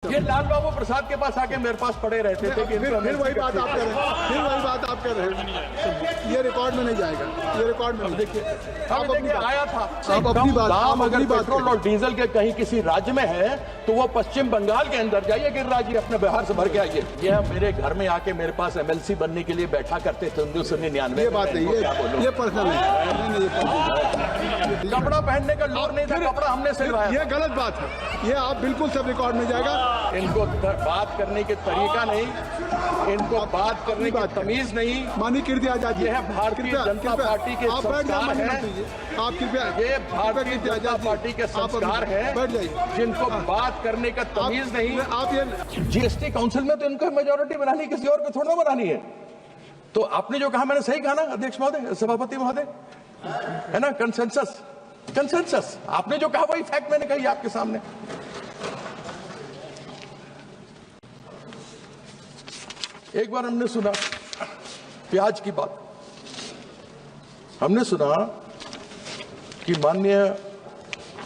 ये लाल बाबू प्रसाद के पास आके मेरे पास पड़े रहते थे कि फिर वही बात आप कर रहे हैं, फिर वही बात आप कर रहे हैं। ये रिकॉर्ड में नहीं जाएगा, ये रिकॉर्ड में नहीं। देखिए आप अपनी बात आया था आप अपनी बात दाम आप अगर अपनी बात पेट्रोल और डीजल के कहीं किसी राज्य में है तो वो पश्चिम बंगाल के अंदर जाइए गिरिराज जी, अपने बिहार से भर के आइए। ये मेरे घर में आके मेरे पास एमएलसी बनने के लिए बैठा करते थे 1999 ये बात नहीं, ये पर्सनल नहीं, कपड़ा पहनने का लोर नहीं था, कपड़ा हमने सिलवाया। ये गलत बात है, ये आप बिल्कुल सब रिकॉर्ड में जाएगा। इनको बात करने के तरीका नहीं, इनको बात करने की तमीज नहीं। माननीय कीर्ति आजाद, ये है भारतीय जनता पार्टी के संस्कार हैं। आप कृपया, ये भारतीय जनता पार्टी के संस्कार हैं, बैठ जाइए, जिनको बात करने का तमीज नहीं। आप ये जीएसटी काउंसिल में तो इनको मेजोरिटी बनानी, किसी और को थोड़ा बनानी है। तो आपने जो कहा मैंने सही कहा ना अध्यक्ष महोदय, सभापति महोदय, है ना? Consensus, consensus. आपने जो कहा वही फैक्ट मैंने कही आपके सामने। एक बार हमने सुना प्याज की बात, हमने सुना कि माननीय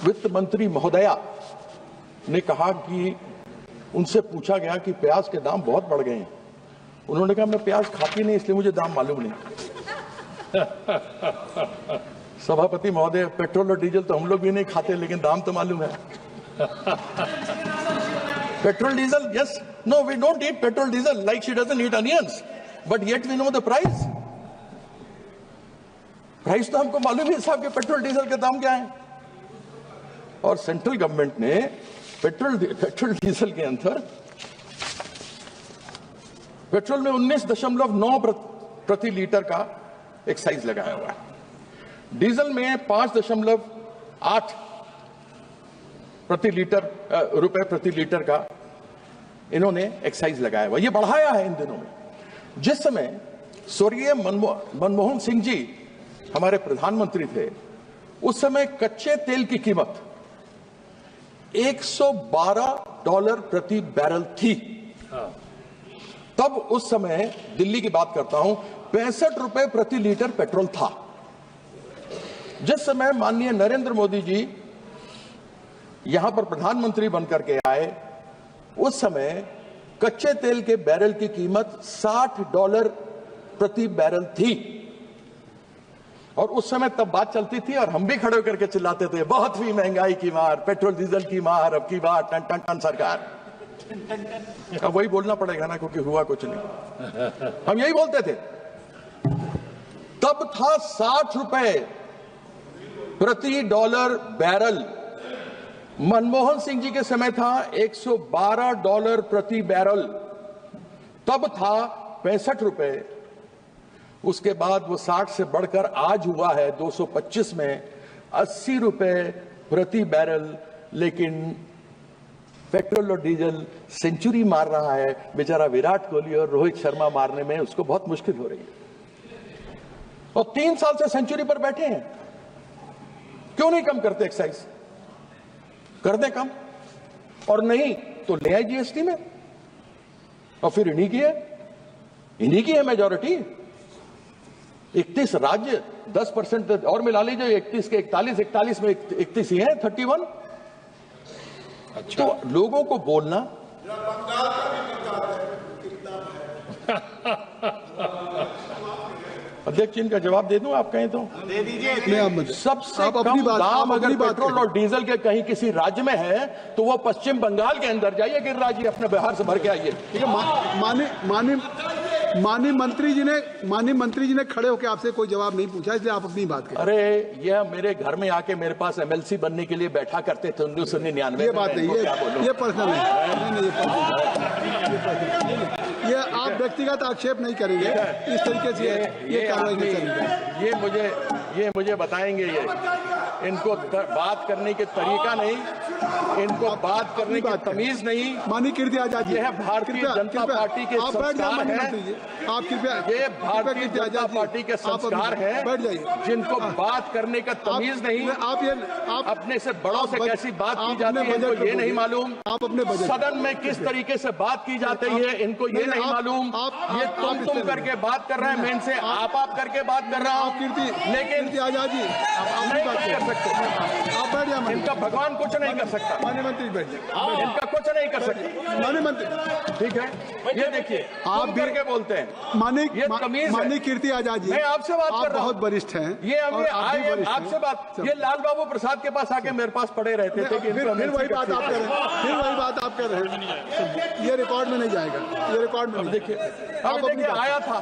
वित्त मंत्री महोदया ने कहा कि उनसे पूछा गया कि प्याज के दाम बहुत बढ़ गए हैं। उन्होंने कहा मैं प्याज खाती नहीं इसलिए मुझे दाम मालूम नहीं। सभापति महोदय, पेट्रोल और डीजल तो हम लोग भी नहीं खाते लेकिन दाम तो मालूम है। Petrol diesel, yes, no, we don't eat petrol diesel like she doesn't eat onions, but yet we know the price. Price तो हमको मालूम ही साहब कि पेट्रोल डीजल के दाम क्या है। और सेंट्रल गवर्नमेंट ने पेट्रोल डीजल के अंदर पेट्रोल में 19.9 प्रति लीटर का एक्साइज लगाया हुआ है, डीजल में 5.8 रुपए प्रति लीटर का इन्होंने एक्साइज लगाया हुआ। ये बढ़ाया है इन दिनों में। जिस समय स्वर्गीय मनमोहन सिंह जी हमारे प्रधानमंत्री थे, उस समय कच्चे तेल की कीमत $112 प्रति बैरल थी। तब उस समय दिल्ली की बात करता हूं, 65 रुपए प्रति लीटर पेट्रोल था। जिस समय माननीय नरेंद्र मोदी जी यहां पर प्रधानमंत्री बनकर के आए, उस समय कच्चे तेल के बैरल की कीमत $60 प्रति बैरल थी। और उस समय तब बात चलती थी और हम भी खड़े होकर के चिल्लाते थे, बहुत ही महंगाई की मार, पेट्रोल डीजल की मार, अब की बार टन टन टन सरकार। अब वही बोलना पड़ेगा ना, क्योंकि हुआ कुछ नहीं। हम यही बोलते थे। तब था 60 रुपए प्रति डॉलर बैरल। मनमोहन सिंह जी के समय था $112 प्रति बैरल। तब था 65 रुपए। उसके बाद वो 60 से बढ़कर आज हुआ है 225 में 80 रुपए प्रति बैरल। लेकिन पेट्रोल और डीजल सेंचुरी मार रहा है बेचारा विराट कोहली, और रोहित शर्मा मारने में उसको बहुत मुश्किल हो रही है। और 3 साल से सेंचुरी पर बैठे हैं। क्यों नहीं कम करते एक्साइज? कर दे कम, और नहीं तो ले आए जीएसटी में। और फिर इन्हीं की है मेजॉरिटी। 31 राज्य 10% और मिला लीजिए, 31 के 41 में 31 ही है, 31। अच्छा। तो लोगों को बोलना अध्यक्ष, इनका जवाब दे दूं? आप कहें तो दे दीजिए। सबसे कम दाम अगर पेट्रोल और डीजल के कहीं किसी राज्य में है तो वो पश्चिम बंगाल के अंदर जाइए गिरिराज जी, अपने बिहार से भर के आइए। ठीक है, माननीय मंत्री जी ने खड़े होकर आपसे कोई जवाब नहीं पूछा, इसलिए आप अपनी बात करें। अरे यह मेरे घर में आके मेरे पास एमएलसी बनने के लिए बैठा करते थे 1999। ये बात नहीं, ये पर्सनल नहीं, ये आप व्यक्तिगत आक्षेप नहीं करेंगे इस तरीके से, ये कार्रवाई नहीं करेंगे। ये मुझे बताएंगे। ये इनको बात करने के तरीका नहीं, इनको बात करने की तमीज नहीं। माननीय कीर्ति आजाद, यह है भारतीय जनता पार्टी के संस्कार हैं। आप कृपया, ये भारतीय जनता पार्टी के संस्कार हैं, बैठ जाइए, जिनको बात करने का तमीज नहीं। आप अपने से बड़ों से कैसी बात की जाती है इनको ये नहीं मालूम। आप अपने सदन में किस तरीके से बात की जाती है इनको ये नहीं मालूम। ये तुम करके बात कर रहे हैं, मैं इनसे आप करके बात कर रहा हूँ। लेकिन आजाद जी, नहीं कर सकते, इनका भगवान कुछ नहीं कर सकते। सकता। माननीय मंत्री बैठ जाइए। इनका कुछ नहीं कर सकता। माननीय मंत्री ठीक है, ये देखिए आप आप भी करके बोलते हैं। ये तमीज है। माननीय कीर्ति आजाद जी, मैं आपसे बात कर रहा हूं। बहुत वरिष्ठ हैं। ये और आप भी वरिष्ठ हैं। आपसे बात, ये लाल बाबू प्रसाद के पास आके मेरे पास पड़े रहते थे कि फिर वही बात आप कर रहे हैं। फिर वही बात आप कर रहे हैं। ये रिकॉर्ड में नहीं जाएगा। ये रिकॉर्ड में देखिए, आप अब देखिए आया था।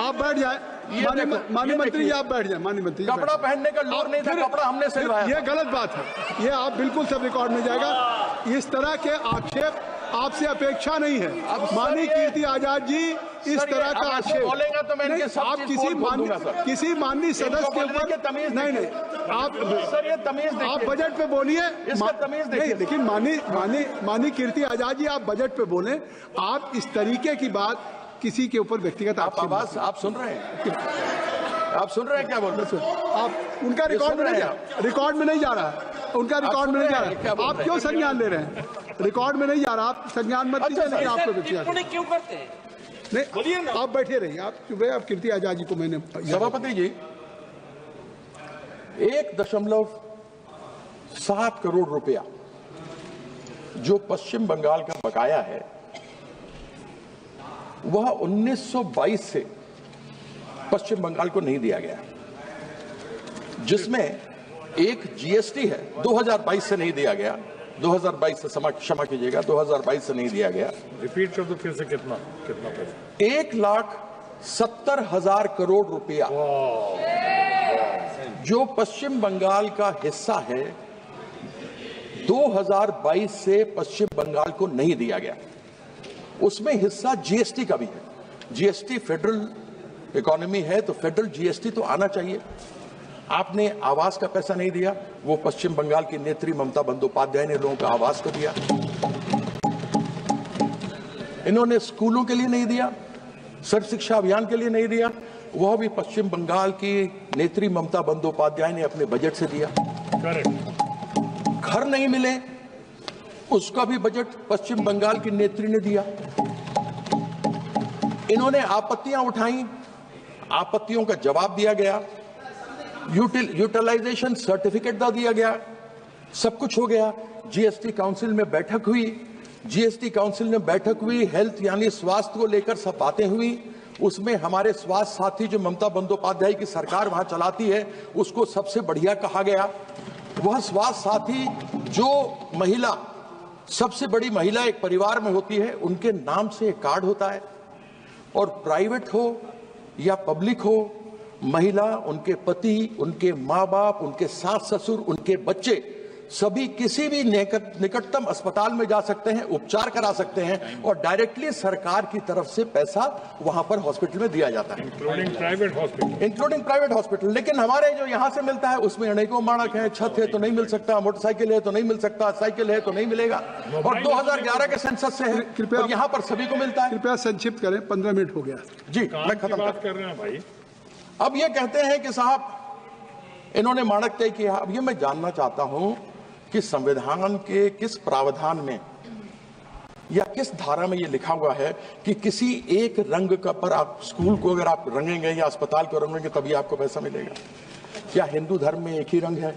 आप बैठ जाए। माननीय मंत्री जी आप बैठ जाए। माननीय मंत्री कपड़ा पहनने का लोर नहीं था, कपड़ा हमने सिलवाया। ये गलत बात है। ये आप बिल्कुल सब रिकॉर्ड में जाएगा। इस तरह के आक्षेप आपसे अपेक्षा नहीं है। माननीय कीर्ति आजाद जी, इस तरह का आक्षेप बोलेगा तो मैं इनके सब आप चीज कोट बोल दूंगा सर। किसी माननीय सदस्य के ऊपर तमीज नहीं आप सर, ये तमीज देखिए। आप बजट पे बोलिए। इसका तमीज देखिए। लेकिन माननीय कीर्ति आजाद जी, आप बजट पे बोलें। आप इस तरीके की बात किसी के ऊपर व्यक्तिगत आवाज आप सुन रहे हैं? आप सुन रहे हैं क्या बोल रहे हैं? आप उनका रिकॉर्ड में नहीं जा रहा है। उनका रिकॉर्ड में नहीं जा रहा है। आप क्यों संज्ञान ले रहे हैं? रिकॉर्ड में नहीं जा रहा। आप संज्ञान मत लीजिए। लेकिन आपको व्यक्तिगत क्यों करते हैं? नहीं, आप बैठे रहिए। आप चुप रहे। आप कीर्ति आजाद जी को मैंने सभापति जी 1.7 करोड़ रुपया जो पश्चिम बंगाल का बकाया है, वह 1922 से पश्चिम बंगाल को नहीं दिया गया, जिसमें एक जीएसटी है। 2022 से नहीं दिया गया। 2022 से क्षमा कीजिएगा, 2022 से नहीं दिया गया। रिपीट कर दो फिर से। कितना पैसा? 1,70,000 करोड़ रुपया जो पश्चिम बंगाल का हिस्सा है, 2022 से पश्चिम बंगाल को नहीं दिया गया। उसमें हिस्सा जीएसटी का भी है। जीएसटी फेडरल इकोनॉमी है, तो फेडरल जीएसटी तो आना चाहिए। आपने आवास का पैसा नहीं दिया, वो पश्चिम बंगाल की नेत्री ममता बंदोपाध्याय ने लोगों का आवास को दिया। इन्होंने स्कूलों के लिए नहीं दिया, सर्व शिक्षा अभियान के लिए नहीं दिया, वह भी पश्चिम बंगाल की नेत्री ममता बंदोपाध्याय ने अपने बजट से दिया। घर नहीं मिले, उसका भी बजट पश्चिम बंगाल की नेत्री ने दिया। इन्होंने आपत्तियां उठाई, आपत्तियों का जवाब दिया गया, यूटिलाइजेशन सर्टिफिकेट दिया गया, सब कुछ हो गया। जीएसटी काउंसिल में बैठक हुई। जीएसटी काउंसिल में बैठक हुई, हेल्थ यानी स्वास्थ्य को लेकर सब बातें हुई। उसमें हमारे स्वास्थ्य साथी जो ममता बंदोपाध्याय की सरकार वहां चलाती है, उसको सबसे बढ़िया कहा गया। वह स्वास्थ्य साथी जो महिला, सबसे बड़ी महिला एक परिवार में होती है, उनके नाम से एक कार्ड होता है। और प्राइवेट हो या पब्लिक हो, महिला, उनके पति, उनके माँ बाप, उनके सास ससुर, उनके बच्चे सभी किसी भी निकटतम अस्पताल में जा सकते हैं, उपचार करा सकते हैं, और डायरेक्टली सरकार की तरफ से पैसा वहां पर हॉस्पिटल में दिया जाता है, इंक्लूडिंग प्राइवेट हॉस्पिटल। लेकिन हमारे जो यहां से मिलता है उसमें अनेकों मानक हैं। छत है तो नहीं मिल सकता, मोटरसाइकिल है तो नहीं मिल सकता, साइकिल है तो नहीं मिलेगा, और 2011 के सेंसस से है। कृपया यहाँ पर सभी को मिलता है। कृपया संक्षिप्त करें, 15 मिनट हो गया जी। मैं खत्म बात कर रहे हैं भाई। अब ये कहते हैं कि साहब इन्होंने मानक तय किया। अब ये मैं जानना चाहता हूं कि संविधान के किस प्रावधान में या किस धारा में ये लिखा हुआ है कि किसी एक रंग का पर आप स्कूल को अगर आप रंगेंगे या अस्पताल को रंगेंगे तभी आपको पैसा मिलेगा? क्या हिंदू धर्म में एक ही रंग है,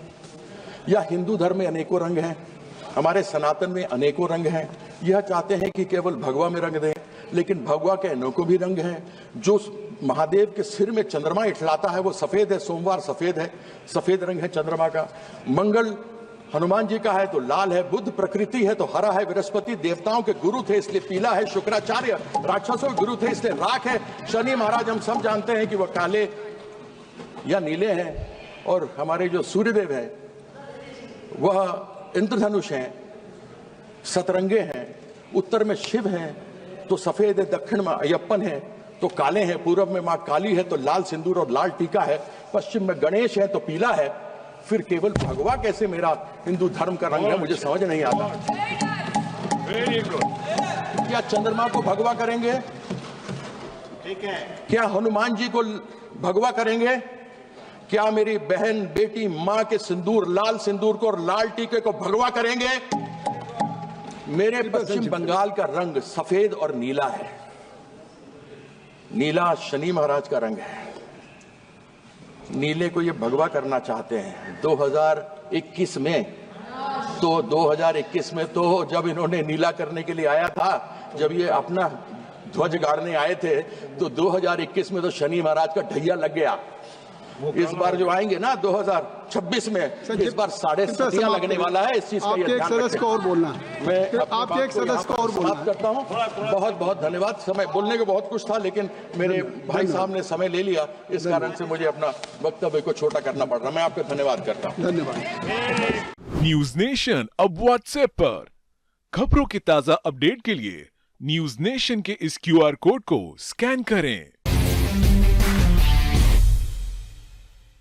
या हिंदू धर्म में अनेकों रंग हैं? हमारे सनातन में अनेकों रंग हैं। यह चाहते हैं कि केवल भगवा में रंग दें, लेकिन भगवा के अनेकों भी रंग हैं। जो महादेव के सिर में चंद्रमा इठलाता है वो सफेद है, सोमवार सफेद है, सफेद रंग है चंद्रमा का। मंगल हनुमान जी का है तो लाल है, बुद्ध प्रकृति है तो हरा है, बृहस्पति देवताओं के गुरु थे इसलिए पीला है, शुक्राचार्य राक्षसों के गुरु थे इसलिए राख है, शनि महाराज हम सब जानते हैं कि वह काले या नीले हैं, और हमारे जो सूर्यदेव हैं वह इंद्रधनुष हैं, सतरंगे हैं, उत्तर में शिव हैं तो सफेद है, दक्षिण में अयप्पन है तो काले हैं, पूर्व में मां काली है तो लाल सिंदूर और लाल टीका है, पश्चिम में गणेश है तो पीला है। फिर केवल भगवा कैसे मेरा हिंदू धर्म का रंग है, मुझे समझ नहीं आता। Very good. क्या चंद्रमा को भगवा करेंगे? ठीक है। क्या हनुमान जी को भगवा करेंगे? क्या मेरी बहन, बेटी, मां के सिंदूर, लाल सिंदूर को और लाल टीके को भगवा करेंगे? मेरे पश्चिम बंगाल का रंग सफेद और नीला है। नीला शनि महाराज का रंग है। नीले को ये भगवा करना चाहते हैं। 2021 में तो 2021 में तो जब इन्होंने नीला करने के लिए आया था, जब ये अपना ध्वज गाड़ने आए थे, तो 2021 में तो शनि महाराज का ढैया लग गया। इस बार जो आएंगे ना 2026 में, इस बार 7.5 लगने वाला है। इस चीज का आपके एक सदस्य को और बोलना है, मैं आपके एक सदस्य को और बोलना बात करता हूँ। बहुत बहुत धन्यवाद। समय बोलने को बहुत कुछ था, लेकिन मेरे भाई साहब ने समय ले लिया, इस कारण से मुझे अपना वक्तव्य को छोटा करना पड़ रहा। मैं आपका धन्यवाद करता हूँ। धन्यवाद। न्यूज नेशन अब व्हाट्सएप पर खबरों के ताजा अपडेट के लिए न्यूज नेशन के इस QR कोड को स्कैन करें।